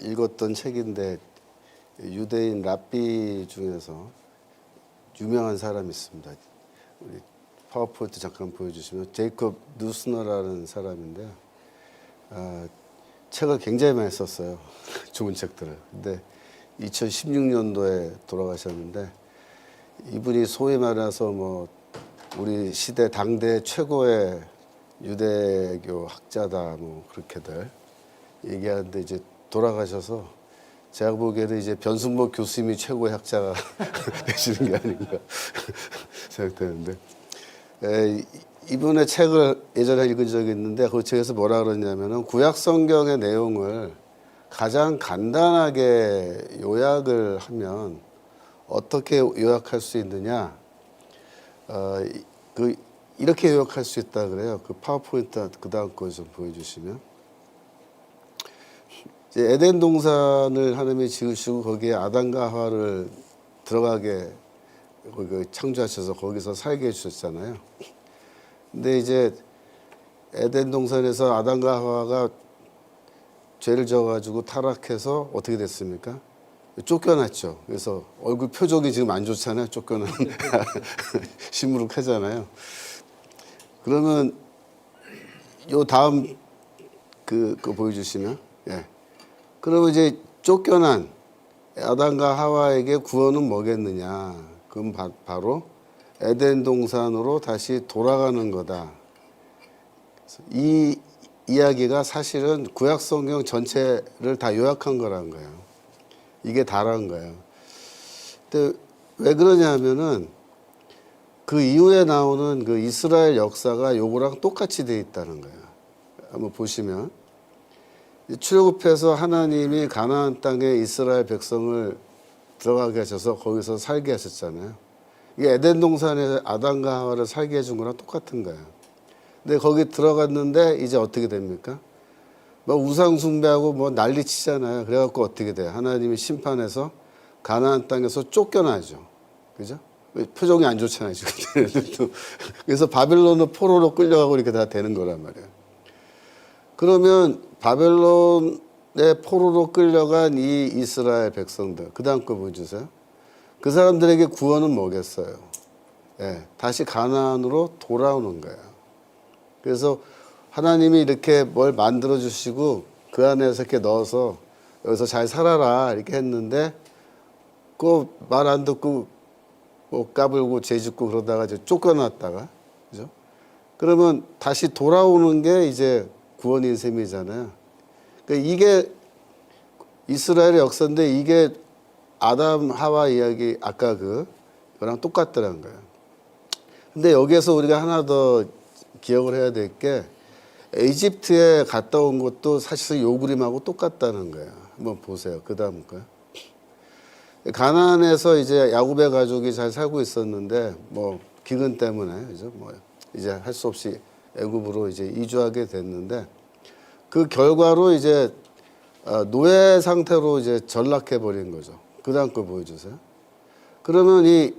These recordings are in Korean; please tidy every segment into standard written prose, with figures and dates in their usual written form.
읽었던 책인데 유대인 랍비 중에서 유명한 사람이 있습니다. 우리 파워포인트 잠깐 보여주시면 제이콥 누스너라는 사람인데 책을 굉장히 많이 썼어요. 좋은 책들을. 근데 2016년도에 돌아가셨는데 이분이 소위 말해서 뭐 우리 시대 당대 최고의 유대교 학자다 뭐 그렇게들 얘기하는데 이제 돌아가셔서 제가 보기에는 이제 변순복 교수님이 최고의 학자가 되시는 게 아닌가 생각되는데 이분의 책을 예전에 읽은 적이 있는데 그 책에서 뭐라 그러냐면은 구약 성경의 내용을 가장 간단하게 요약을 하면 어떻게 요약할 수 있느냐 이렇게 요약할 수 있다 그래요. 그 파워포인트 그 다음 거 좀 보여주시면 이제 에덴 동산을 하나님이 지으시고 거기에 아담과 하와를 들어가게 창조하셔서 거기서 살게 해주셨잖아요. 근데 이제 에덴 동산에서 아담과 하와가 죄를 지어가지고 타락해서 어떻게 됐습니까? 쫓겨났죠. 그래서 얼굴 표정이 지금 안 좋잖아요. 쫓겨난 시무룩하잖아요. 그러면 요 다음 그거 보여주시면 그러면 이제 쫓겨난 아담과 하와에게 구원은 뭐겠느냐? 그럼 바로 에덴 동산으로 다시 돌아가는 거다. 이 이야기가 사실은 구약 성경 전체를 다 요약한 거란 거예요. 이게 다란 거예요. 근데 왜 그러냐면은 그 이후에 나오는 그 이스라엘 역사가 요거랑 똑같이 돼 있다는 거예요. 한번 보시면 출애굽해서 하나님이 가나안 땅에 이스라엘 백성을 들어가게 하셔서 거기서 살게 하셨잖아요. 이게 에덴 동산에 아담과 하와를 살게 해준 거랑 똑같은 거예요. 근데 거기 들어갔는데 이제 어떻게 됩니까? 뭐 우상 숭배하고 뭐 난리 치잖아요. 그래갖고 어떻게 돼요? 하나님이 심판해서 가나안 땅에서 쫓겨나죠. 그죠? 표정이 안 좋잖아요, 지금. 그래서 바벨론의 포로로 끌려가고 이렇게 다 되는 거란 말이에요. 그러면 바벨론의 포로로 끌려간 이 이스라엘 백성들, 그 다음 거 보여주세요. 그 사람들에게 구원은 뭐겠어요? 다시 가나안으로 돌아오는 거예요. 그래서 하나님이 이렇게 뭘 만들어 주시고 그 안에서 이렇게 넣어서 여기서 잘 살아라 이렇게 했는데 그 말 안 듣고 뭐 까불고 죄짓고 그러다가 이제 쫓겨났다가 그죠? 그러면 다시 돌아오는 게 이제 구원인 셈이잖아요. 그러니까 이게 이스라엘의 역사인데 이게 아담 하와 이야기 아까 그거랑 똑같더라는 거예요. 근데 여기에서 우리가 하나 더 기억을 해야 될 게 이집트에 갔다 온 것도 사실상 요 그림하고 똑같다는 거예요. 한번 보세요. 그 다음 거요. 가나안에서 이제 야곱의 가족이 잘 살고 있었는데 뭐 기근 때문에 그죠? 뭐 이제 할 수 없이 애굽으로 이제 이주하게 됐는데 그 결과로 이제 노예 상태로 이제 전락해 버린 거죠. 그 다음 거 보여주세요. 그러면 이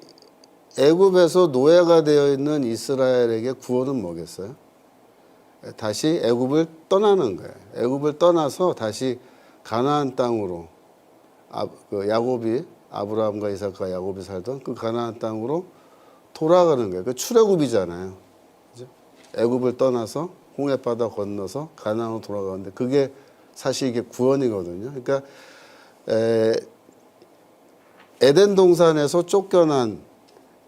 애굽에서 노예가 되어 있는 이스라엘에게 구원은 뭐겠어요? 다시 애굽을 떠나는 거예요. 애굽을 떠나서 다시 가나안 땅으로 그 야곱이 아브라함과 이삭과 야곱이 살던 그 가나안 땅으로 돌아가는 거예요. 그 출애굽이잖아요. 그죠? 애굽을 떠나서 홍해바다 건너서 가나안으로 돌아가는데 그게 사실 이게 구원이거든요. 그러니까 에덴 동산에서 쫓겨난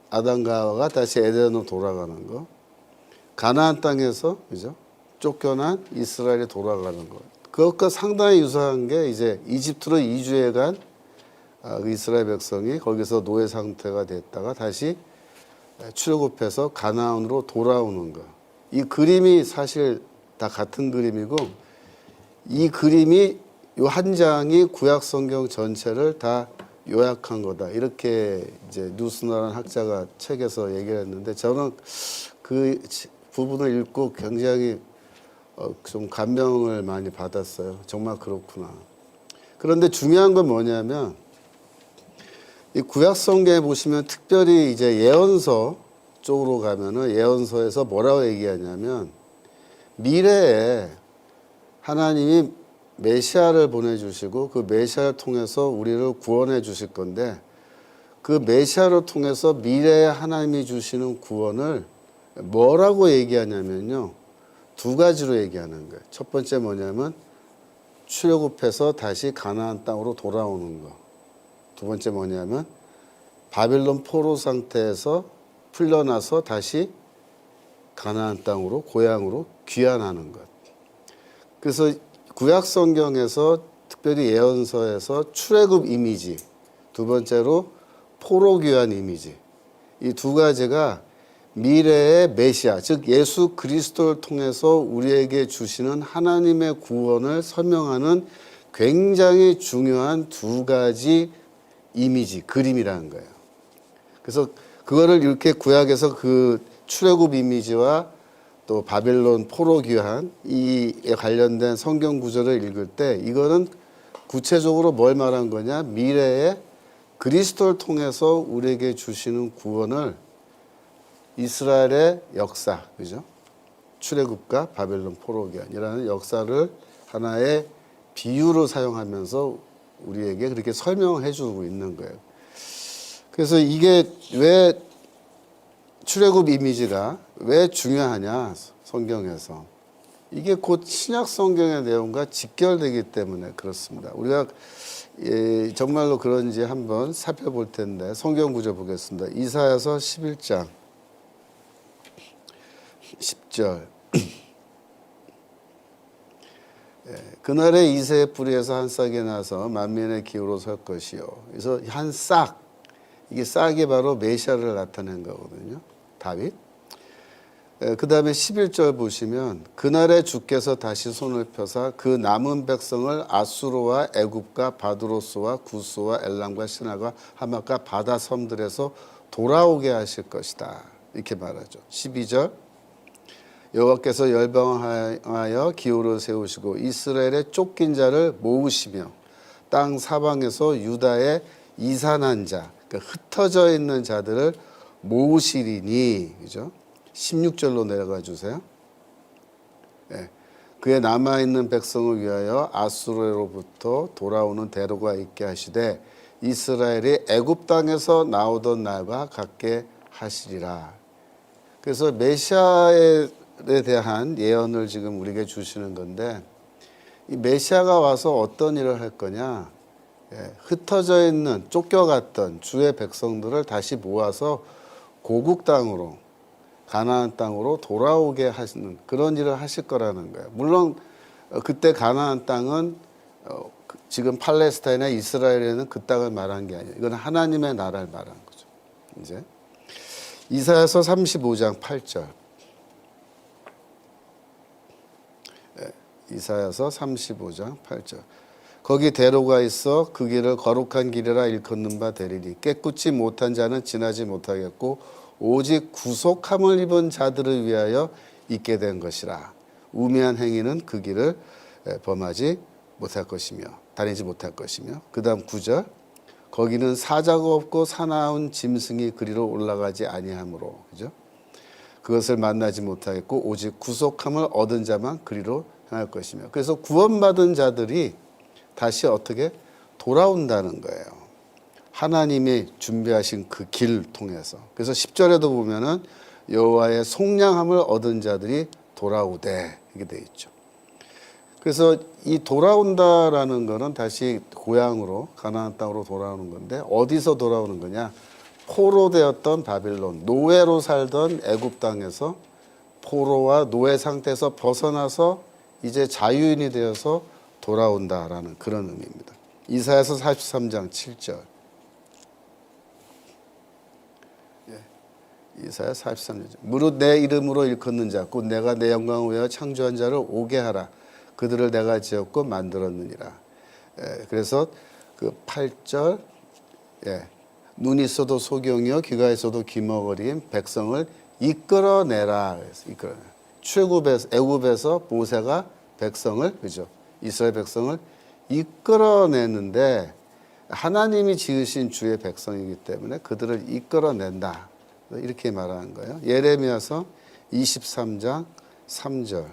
아담과 하와가 다시 에덴으로 돌아가는 거. 가나안 땅에서 그죠? 쫓겨난 이스라엘이 돌아가는 것. 그것과 상당히 유사한 게 이제 이집트로 이주해 간 이스라엘 백성이 거기서 노예 상태가 됐다가 다시 출애굽해서 가나안으로 돌아오는 것. 이 그림이 사실 다 같은 그림이고 이 그림이 요 한 장이 구약 성경 전체를 다 요약한 거다. 이렇게 이제 누스너라는 학자가 책에서 얘기를 했는데 저는 그 부분을 읽고 굉장히 좀 감명을 많이 받았어요. 정말 그렇구나. 그런데 중요한 건 뭐냐면 이 구약 성경에 보시면 특별히 이제 예언서 쪽으로 가면은 예언서에서 뭐라고 얘기하냐면 미래에 하나님이 메시아를 보내주시고 그 메시아를 통해서 우리를 구원해 주실 건데 그 메시아를 통해서 미래에 하나님이 주시는 구원을 뭐라고 얘기하냐면요. 두 가지로 얘기하는 거예요. 첫 번째 뭐냐면 출애굽해서 다시 가나안 땅으로 돌아오는 거. 두 번째 뭐냐면 바벨론 포로 상태에서 풀려나서 다시 가나안 땅으로 고향으로 귀환하는 것. 그래서 구약 성경에서 특별히 예언서에서 출애굽 이미지, 두 번째로 포로 귀환 이미지, 이 두 가지가 미래의 메시아, 즉 예수 그리스도를 통해서 우리에게 주시는 하나님의 구원을 설명하는 굉장히 중요한 두 가지 이미지, 그림이라는 거예요. 그래서 그거를 이렇게 구약에서 그 출애굽 이미지와 또 바벨론 포로 귀환 이에 관련된 성경 구절을 읽을 때 이거는 구체적으로 뭘 말한 거냐? 미래에 그리스도를 통해서 우리에게 주시는 구원을 이스라엘의 역사, 그죠? 출애굽과 바벨론 포로 귀환이라는 역사를 하나의 비유로 사용하면서 우리에게 그렇게 설명해 주고 있는 거예요. 그래서 이게 왜 출애굽 이미지가 왜 중요하냐 성경에서 이게 곧 신약 성경의 내용과 직결되기 때문에 그렇습니다. 우리가 정말로 그런지 한번 살펴볼 텐데 성경 구절 보겠습니다. 이사야서 11장 10절 그날에 이새의 뿌리에서 한 싹이 나서 만민의 기후로 설 것이요. 그래서 한 싹, 이게 싹이 바로 메시아를 나타낸 거거든요. 다윗. 그 다음에 11절 보시면 그날에 주께서 다시 손을 펴사 그 남은 백성을 아수르와 애굽과 바두로스와 구스와 엘람과 시나가 하맛과 바다 섬들에서 돌아오게 하실 것이다. 이렇게 말하죠. 12절 여호와께서 열방하여 기후를 세우시고 이스라엘의 쫓긴 자를 모으시며 땅 사방에서 유다의 이산한 자, 그러니까 흩어져 있는 자들을 모으시리니, 그죠? 16절로 내려가 주세요. 네. 그의 남아있는 백성을 위하여 아수르로부터 돌아오는 대로가 있게 하시되 이스라엘이 애굽 땅에서 나오던 날과 같게 하시리라. 그래서 메시아에 대한 예언을 지금 우리에게 주시는 건데 이 메시아가 와서 어떤 일을 할 거냐? 흩어져 있는 쫓겨갔던 주의 백성들을 다시 모아서 고국 땅으로 가나안 땅으로 돌아오게 하시는 그런 일을 하실 거라는 거예요. 물론 그때 가나안 땅은 지금 팔레스타인이나 이스라엘에는 그 땅을 말한 게 아니에요. 이건 하나님의 나라를 말한 거죠. 이제 이사야서 35장 8절. 이사야서 35장 8절. 거기 대로가 있어 그 길을 거룩한 길이라 일컫는 바 되리니 깨끗이 못한 자는 지나지 못하겠고 오직 구속함을 입은 자들을 위하여 있게 된 것이라. 우매한 행위는 그 길을 범하지 못할 것이며 다니지 못할 것이며 그 다음 9절 거기는 사자가 없고 사나운 짐승이 그리로 올라가지 아니하므로, 그죠? 그것을 만나지 못하겠고 오직 구속함을 얻은 자만 그리로 향할 것이며. 그래서 구원받은 자들이 다시 어떻게 돌아온다는 거예요. 하나님이 준비하신 그 길 통해서. 그래서 10절에도 보면은 여호와의 속량함을 얻은 자들이 돌아오되 이렇게 돼 있죠. 그래서 이 돌아온다라는 거는 다시 고향으로 가나안 땅으로 돌아오는 건데 어디서 돌아오는 거냐? 포로 되었던 바빌론, 노예로 살던 애굽 땅에서 포로와 노예 상태에서 벗어나서 이제 자유인이 되어서 돌아온다라는 그런 의미입니다. 이사야서 43장 7절. 이사야 43장. 무릇 내 이름으로 일컫는 자, 곧 내가 내 영광을 위하여 창조한 자를 오게 하라. 그들을 내가 지었고 만들었느니라. 그래서 그 8절, 눈이 있어도 소경이요 귀가 있어도 귀머거리인 백성을 이끌어내라. 이끌어내. 애굽에서 모세가 백성을, 그죠? 이스라엘 백성을 이끌어내는데 하나님이 지으신 주의 백성이기 때문에 그들을 이끌어낸다. 이렇게 말하는 거예요. 예레미야서 23장 3절.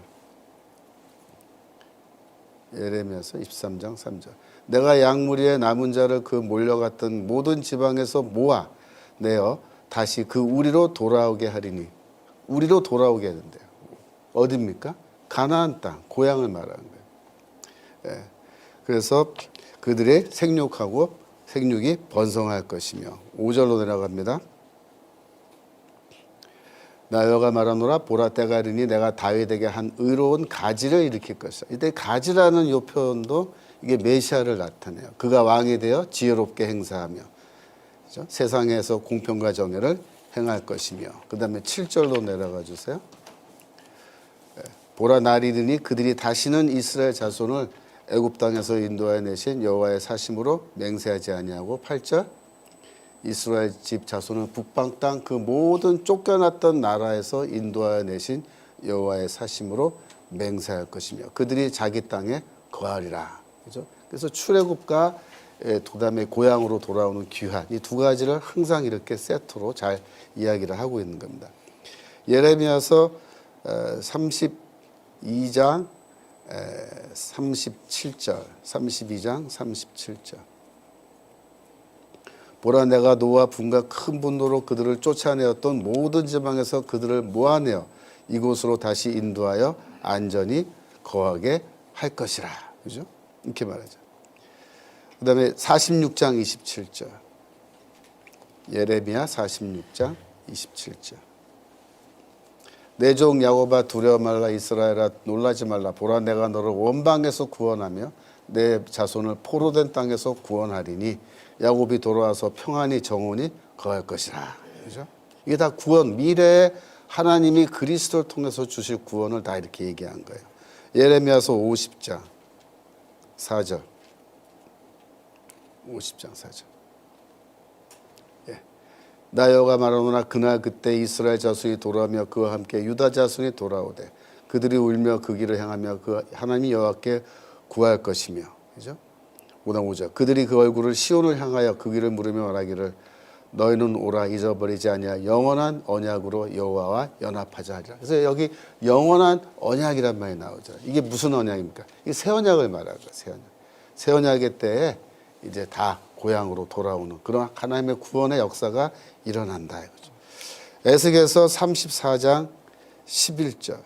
예레미야서 23장 3절. 내가 양무리의 남은 자를 그 몰려갔던 모든 지방에서 모아 내어 다시 그 우리로 돌아오게 하리니. 우리로 돌아오게 하는데요. 어딥니까? 가나안 땅, 고향을 말하는 거예요. 예. 그래서 그들의 생육이 번성할 것이며 5절로 내려갑니다. 나 여호와가 말하노라 보라 때가 이르니 내가 다윗에게 한 의로운 가지를 일으킬 것이다. 이때 가지라는 이 표현도 이게 메시아를 나타내요. 그가 왕이 되어 지혜롭게 행사하며 그렇죠? 세상에서 공평과 정의를 행할 것이며 그 다음에 7절로 내려가 주세요. 보라 날이 이르니 그들이 다시는 이스라엘 자손을 애굽 땅에서 인도하여 내신 여호와의 사심으로 맹세하지 아니하고 8절 이스라엘 집 자손은 북방 땅 그 모든 쫓겨났던 나라에서 인도하여 내신 여호와의 사심으로 맹세할 것이며 그들이 자기 땅에 거하리라. 그죠? 그래서 출애굽과 그다음에 고향으로 돌아오는 귀환 이 두 가지를 항상 이렇게 세트로 잘 이야기를 하고 있는 겁니다. 예레미야서 32장 37절 32장 37절 보라 내가 노와 분과 큰 분노로 그들을 쫓아내었던 모든 지방에서 그들을 모아내어 이곳으로 다시 인도하여 안전히 거하게 할 것이라. 그죠? 이렇게 말하죠. 그 다음에 46장 27절 예레미야 46장 27절 내 종 야곱아 두려워 말라 이스라엘아 놀라지 말라 보라 내가 너를 원방에서 구원하며 내 자손을 포로된 땅에서 구원하리니 야곱이 돌아와서 평안히 정온히 거할 것이라. 그죠? 이게 다 구원, 미래에 하나님이 그리스도를 통해서 주실 구원을 다 이렇게 얘기한 거예요. 예레미야서 50장 4절 50장 4절 나 여호와가 말하노라 그날 그때 이스라엘 자손이 돌아오며 그와 함께 유다 자손이 돌아오되 그들이 울며 그 길을 향하며 그 하나님 여호와께 구할 것이며 그죠? 5절 그들이 그 얼굴을 시온을 향하여 그 길을 물으며 말하기를 너희는 오라 잊어버리지 아니하 영원한 언약으로 여호와와 연합하자 하리라. 그래서 여기 영원한 언약이란 말이 나오죠. 이게 무슨 언약입니까? 이게 새 언약을 말하는 거예요. 새 언약. 새 언약의 때에 이제 다 고향으로 돌아오는 그런 하나님의 구원의 역사가 일어난다 이거죠. 에스겔서 34장 11절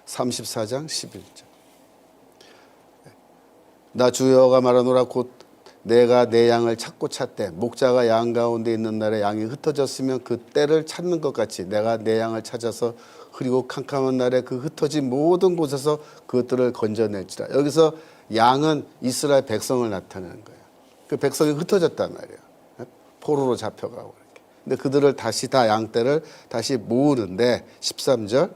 34장 11절 나 주 여호와가 말하노라 곧 내가 내 양을 찾고 찾되 목자가 양 가운데 있는 날에 양이 흩어졌으면 그 때를 찾는 것 같이 내가 내 양을 찾아서 흐리고 캄캄한 날에 그 흩어진 모든 곳에서 그것들을 건져낼지라. 여기서 양은 이스라엘 백성을 나타내는 거예요. 그 백성이 흩어졌단 말이에요. 포로로 잡혀가고 이렇게. 근데 그들을 다시 다 양떼를 다시 모으는데 13절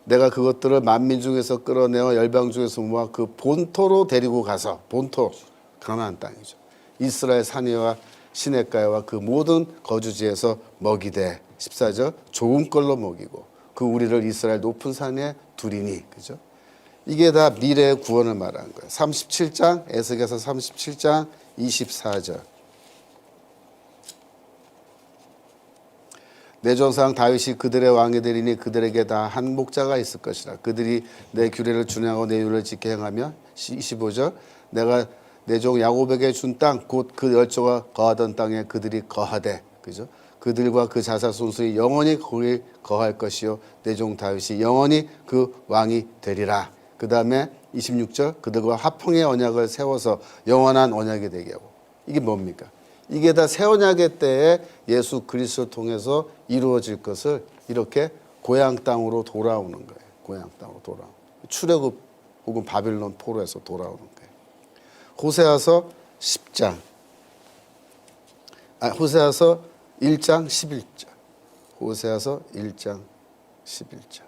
내가 그것들을 만민 중에서 끌어내어 열방 중에서 모아 그 본토로 데리고 가서 본토 가나안 땅이죠. 이스라엘 산위와 시냇가와 그 모든 거주지에서 먹이되 14절 좋은 걸로 먹이고 그 우리를 이스라엘 높은 산에 두리니 그죠? 이게 다 미래의 구원을 말하는 거예요. 37장 에스겔서 37장 24절 내 조상 다윗이 그들의 왕이 되리니 그들에게 다 한 목자가 있을 것이라. 그들이 내 규례를 준행하고 내 율을 지켜 행하며 25절 내가 내 종 야곱에게 준 땅 곧 그 열조가 거하던 땅에 그들이 거하되 그죠? 그들과 그 자손이 영원히 거기 거할 것이요 내 종 다윗이 영원히 그 왕이 되리라. 그 다음에 26절 그들과 화평의 언약을 세워서 영원한 언약이 되게 하고. 이게 뭡니까? 이게 다 새 언약의 때에 예수 그리스도를 통해서 이루어질 것을 이렇게 고향 땅으로 돌아오는 거예요. 고향 땅으로 돌아오는 거예요. 출애굽 혹은 바빌론 포로에서 돌아오는 거예요. 호세아서 10장 호세아서 1장 11절 호세아서 1장 11절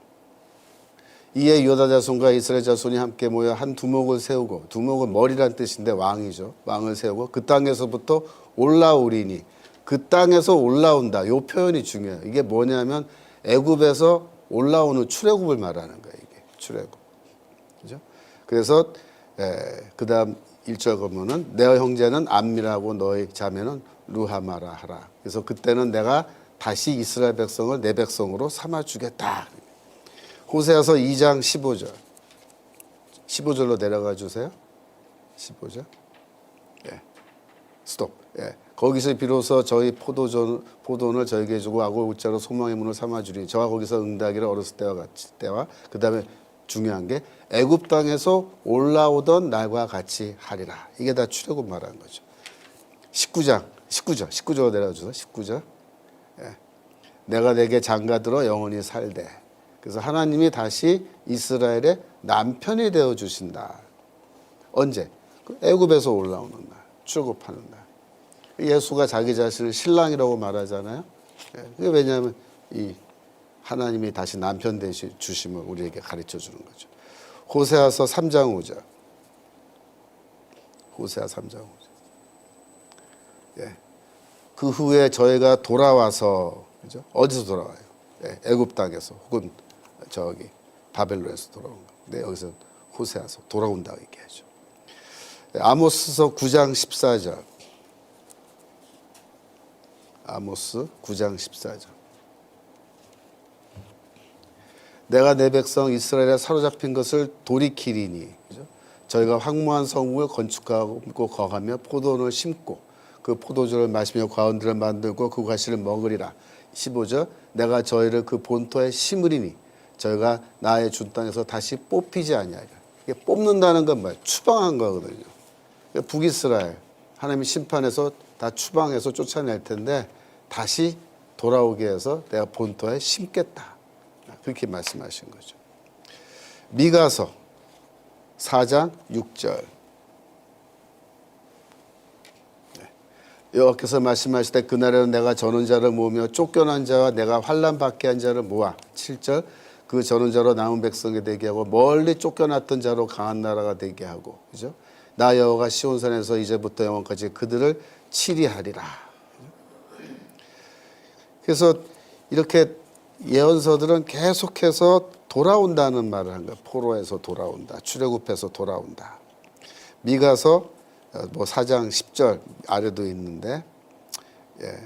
이에 유다 자손과 이스라엘 자손이 함께 모여 한 두목을 세우고 두목은 머리란 뜻인데 왕이죠. 왕을 세우고 그 땅에서부터 올라오리니 그 땅에서 올라온다. 이 표현이 중요해요. 이게 뭐냐면 애굽에서 올라오는 출애굽을 말하는 거예요. 이게 출애굽. 그죠? 그래서 그다음 1절 보면은 내 형제는 암미라고 너희 자매는 루하마라 하라. 그래서 그때는 내가 다시 이스라엘 백성을 내 백성으로 삼아 주겠다. 호세아서 2장 15절. 15절로 내려가 주세요. 15절. 예. 스톱. 예. 거기서 비로소 저희 포도원을 저에게 주고 아골국자로 소망의 문을 삼아주리. 저와 거기서 응답하기를 어렸을 때와 같이 때와 그 다음에 중요한 게 애굽 땅에서 올라오던 날과 같이 하리라. 이게 다 출애굽 말하는 거죠. 19절 내려가 주세요. 19절. 예. 내가 내게 장가들어 영원히 살되. 그래서 하나님이 다시 이스라엘의 남편이 되어 주신다. 언제? 애굽에서 올라오는 날, 출애굽하는 날. 예수가 자기 자신을 신랑이라고 말하잖아요. 그게 왜냐하면 이 하나님이 다시 남편 되시 주심을 우리에게 가르쳐 주는 거죠. 호세아서 3장 5절. 호세아 3장 5절. 예. 그 후에 저희가 돌아와서, 그죠? 어디서 돌아와요? 예. 애굽 땅에서 혹은 저기 바벨론에서 돌아온 거. 근데 여기서 호세아서 돌아온다 얘기하죠. 아모스서 9장 14절. 아모스 9장 14절. 내가 내 백성 이스라엘에 사로잡힌 것을 돌이키리니. 그죠? 저희가 황무한 성읍을 건축하고 거하며 포도원을 심고 그 포도주를 마시며 과원들을 만들고 그 과실을 먹으리라. 15절. 내가 저희를 그 본토에 심으리니 저희가 나의 준 땅에서 다시 뽑히지 아니하리라. 이게 뽑는다는 건 뭐예요? 추방한 거거든요. 북이스라엘 하나님이 심판해서 다 추방해서 쫓아낼 텐데 다시 돌아오게 해서 내가 본토에 심겠다. 그렇게 말씀하신 거죠. 미가서 4장 6절. 여호와께서 말씀하실 때 그날에는 내가 전원 자를 모으며 쫓겨난 자와 내가 환난 받게 한 자를 모아. 7절. 그 전원 자로 남은 백성이 되게 하고 멀리 쫓겨났던 자로 강한 나라가 되게 하고. 그죠? 나 여호와가 시온산에서 이제부터 영원까지 그들을 치리하리라. 그래서 이렇게 예언서들은 계속해서 돌아온다는 말을 한 거예요. 포로에서 돌아온다. 출애굽해서 돌아온다. 미가서 4장 10절 아래도 있는데, 예,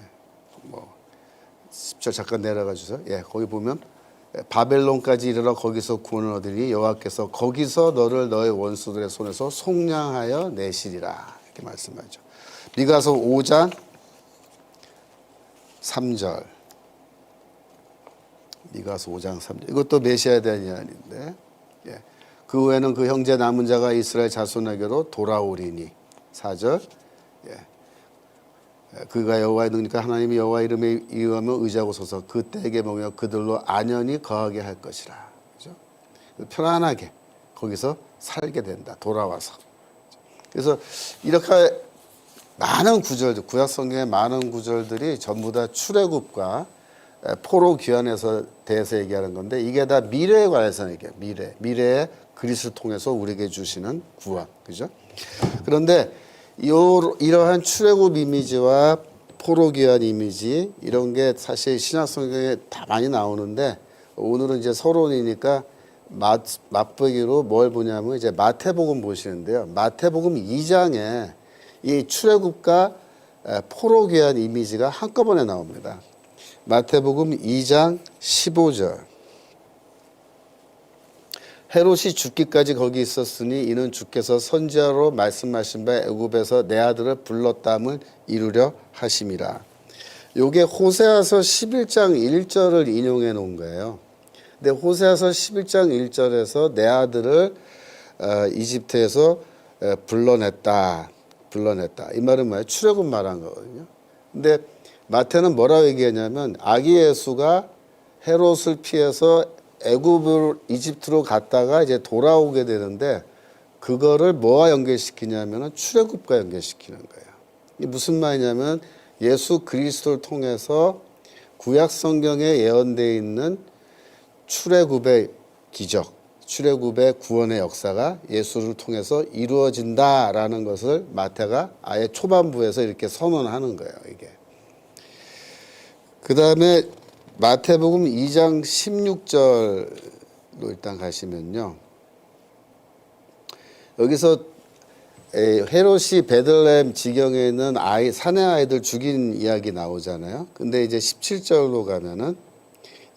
10절 잠깐 내려가 주세요. 예, 거기 보면 바벨론까지 이르러 거기서 구원을 얻으니 여호와께서 거기서 너를 너의 원수들의 손에서 속량하여 내시리라. 이렇게 말씀하죠. 미가서 5장 3절. 미가서 5장 3절. 이것도 메시아에 대한 예언인데, 예. 그 후에는 그 형제 남은 자가 이스라엘 자손에게로 돌아오리니. 4절. 예. 그가 여호와의 능력과 하나님이 여호와 이름에 이유하며 의지하고 서서 그 때에게 먹여 그들로 안연히 거하게 할 것이라. 그죠? 편안하게 거기서 살게 된다. 돌아와서. 그래서 이렇게 많은 구절들, 구약 성경의 많은 구절들이 전부 다 출애굽과 포로 귀환에서 대해서 얘기하는 건데 이게 다 미래에 관해서 얘기해요. 미래에 그리스도를 통해서 우리에게 주시는 구원. 그죠? 그런데 이러한 출애굽 이미지와 포로 귀환 이미지 이런 게 사실 신약 성경에 다 많이 나오는데 오늘은 이제 서론이니까 맛보기로 뭘 보냐면 이제 마태복음 보시는데요. 마태복음 2장에 이 출애굽과 포로 귀환 이미지가 한꺼번에 나옵니다. 마태복음 2장 15절. 헤롯이 죽기까지 거기 있었으니 이는 주께서 선지자로 말씀하신 바 애굽에서 내 아들을 불렀다함을 이루려 하심이라. 요게 호세아서 11장 1절을 인용해 놓은 거예요. 근데 호세아서 11장 1절에서 내 아들을 이집트에서 불러냈다. 이 말은 뭐예요? 출애굽 말한 거거든요. 근데 마태는 뭐라고 얘기하냐면 아기 예수가 헤롯을 피해서 이집트로 갔다가 이제 돌아오게 되는데 그거를 뭐와 연결시키냐면은 출애굽과 연결시키는 거예요. 이게 무슨 말이냐면 예수 그리스도를 통해서 구약 성경에 예언되어 있는 출애굽의 기적, 출애굽의 구원의 역사가 예수를 통해서 이루어진다라는 것을 마태가 아예 초반부에서 이렇게 선언하는 거예요. 이게. 그 다음에 마태복음 2장 16절로 일단 가시면요. 여기서 헤롯이 베들레헴 지경에 있는 사내 아이들 죽인 이야기 나오잖아요. 근데 이제 17절로 가면은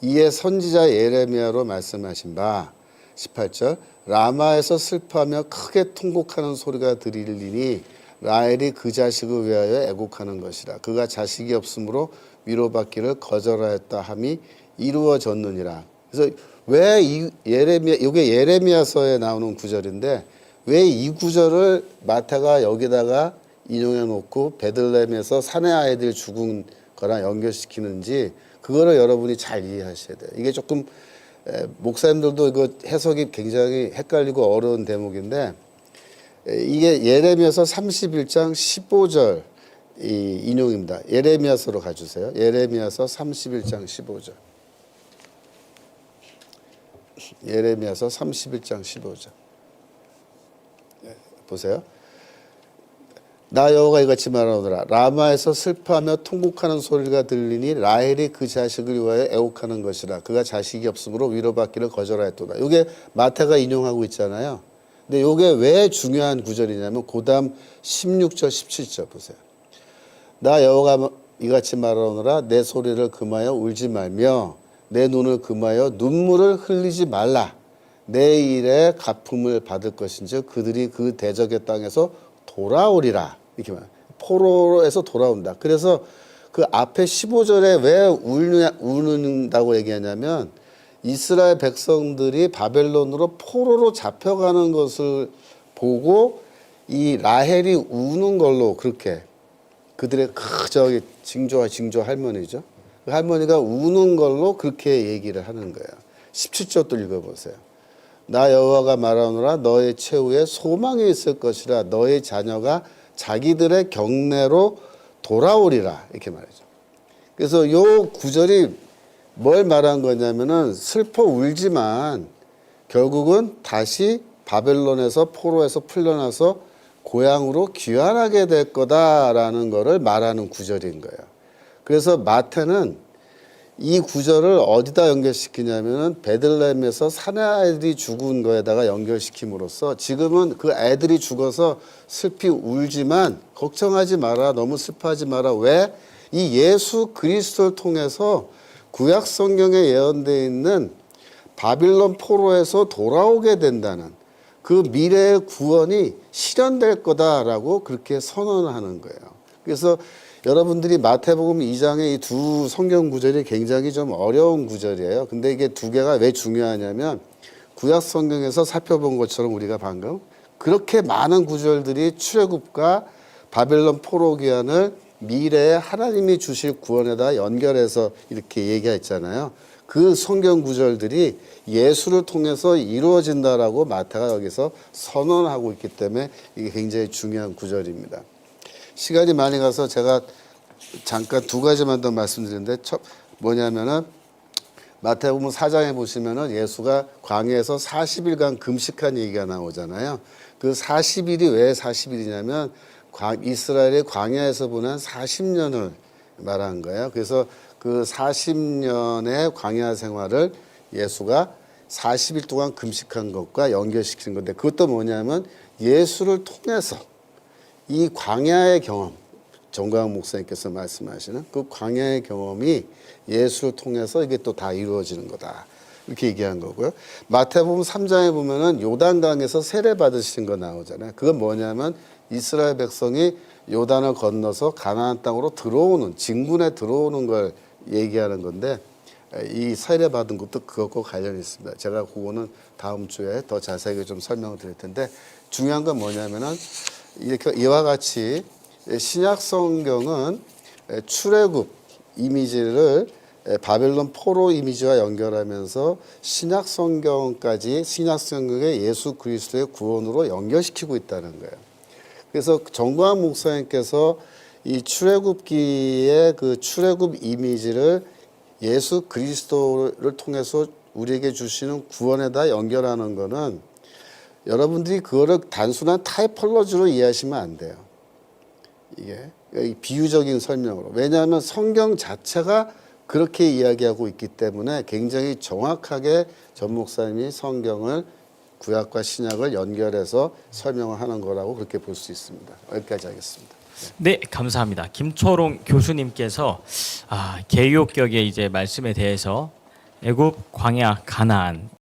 이에 선지자 예레미야로 말씀하신 바 18절 라마에서 슬퍼하며 크게 통곡하는 소리가 들리니 라헬이 그 자식을 위하여 애곡하는 것이라. 그가 자식이 없으므로 위로받기를 거절하였다 함이 이루어졌느니라. 그래서 왜 이 예레미야, 이게 예레미야서에 나오는 구절인데 왜 이 구절을 마태가 여기다가 인용해 놓고 베들레헴에서 사내 아이들 죽은 거랑 연결시키는지 그거를 여러분이 잘 이해하셔야 돼요. 이게 조금 목사님들도 이거 해석이 굉장히 헷갈리고 어려운 대목인데 이게 예레미야서 31장 15절 이 인용입니다. 예레미야서로 가주세요. 예레미야서 31장 15절. 예레미야서 31장 15절. 보세요. 나 여호와가 이같이 말하노라. 라마에서 슬퍼하며 통곡하는 소리가 들리니 라헬이 그 자식을 위하여 애곡하는 것이라. 그가 자식이 없으므로 위로받기를 거절하였도다. 이게 마태가 인용하고 있잖아요. 근데 이게 왜 중요한 구절이냐면 그다음 16절 17절 보세요. 나 여호와가 이같이 말하노라. 내 소리를 금하여 울지 말며 내 눈을 금하여 눈물을 흘리지 말라. 내 일에 갚음을 받을 것인즉 그들이 그 대적의 땅에서 돌아오리라. 이렇게 말. 포로에서 돌아온다. 그래서 그 앞에 15절에 왜 우는다고 얘기하냐면 이스라엘 백성들이 바벨론으로 포로로 잡혀가는 것을 보고 이 라헬이 우는 걸로 그렇게 그들의 저기 징조 할머니죠. 그 할머니가 우는 걸로 그렇게 얘기를 하는 거예요. 17절도 읽어보세요. 나 여호와가 말하노라 너의 최후에 소망이 있을 것이라 너의 자녀가 자기들의 경내로 돌아오리라 이렇게 말이죠. 그래서 요 구절이 뭘 말한 거냐면은 슬퍼 울지만 결국은 다시 바벨론에서 포로에서 풀려나서 고향으로 귀환하게 될 거다라는 거를 말하는 구절인 거예요. 그래서 마태는 이 구절을 어디다 연결시키냐면은 베들레헴에서 사내 아이들이 죽은 거에다가 연결시킴으로써 지금은 그 애들이 죽어서 슬피 울지만 걱정하지 마라. 너무 슬퍼하지 마라. 왜? 이 예수 그리스도를 통해서 구약 성경에 예언되어 있는 바빌론 포로에서 돌아오게 된다는 그 미래의 구원이 실현될 거다라고 그렇게 선언하는 거예요. 그래서 여러분들이 마태복음 2장의 이 두 성경 구절이 굉장히 좀 어려운 구절이에요. 근데 이게 두 개가 왜 중요하냐면 구약 성경에서 살펴본 것처럼 우리가 방금 그렇게 많은 구절들이 출애굽과 바벨론 포로 귀환을 미래에 하나님이 주실 구원에다 연결해서 이렇게 얘기했잖아요. 그 성경 구절들이 예수를 통해서 이루어진다라고 마태가 여기서 선언하고 있기 때문에 이게 굉장히 중요한 구절입니다. 시간이 많이 가서 제가 잠깐 두 가지만 더 말씀드리는데 뭐냐면은 마태복음 4장에 보시면은 예수가 광야에서 40일간 금식한 얘기가 나오잖아요. 그 40일이 왜 40일이냐면 이스라엘이 광야에서 보낸 40년을 말하는 거예요. 그래서 그 40년의 광야 생활을 예수가 40일 동안 금식한 것과 연결시키는 건데 그것도 뭐냐면 예수를 통해서 이 광야의 경험, 정광훈 목사님께서 말씀하시는 그 광야의 경험이 예수를 통해서 이게 또 다 이루어지는 거다. 이렇게 얘기한 거고요. 마태복음 3장에 보면은 요단강에서 세례 받으신 거 나오잖아요. 그건 뭐냐면 이스라엘 백성이 요단을 건너서 가나안 땅으로 들어오는 진군에 들어오는 걸 얘기하는 건데 이 세례 받은 것도 그것과 관련이 있습니다. 제가 그거는 다음 주에 더 자세하게 좀 설명을 드릴 텐데 중요한 건 뭐냐면은 이렇게 이와 같이 신약 성경은 출애굽 이미지를 바벨론 포로 이미지와 연결하면서 신약 성경까지 신약 성경의 예수 그리스도의 구원으로 연결시키고 있다는 거예요. 그래서 정광 목사님께서 이 출애굽기의 그 출애굽 이미지를 예수 그리스도를 통해서 우리에게 주시는 구원에다 연결하는 거는 여러분들이 그거를 단순한 타이폴로지로 이해하시면 안 돼요. 이게 비유적인 설명으로. 왜냐하면 성경 자체가 그렇게 이야기하고 있기 때문에 굉장히 정확하게 전 목사님이 성경을 구약과 신약을 연결해서 설명을 하는 거라고 그렇게 볼 수 있습니다. 여기까지 하겠습니다. 네, 감사합니다. 김초롱 교수님께서 개요격의 이제 말씀에 대해서 애굽, 광야, 가나안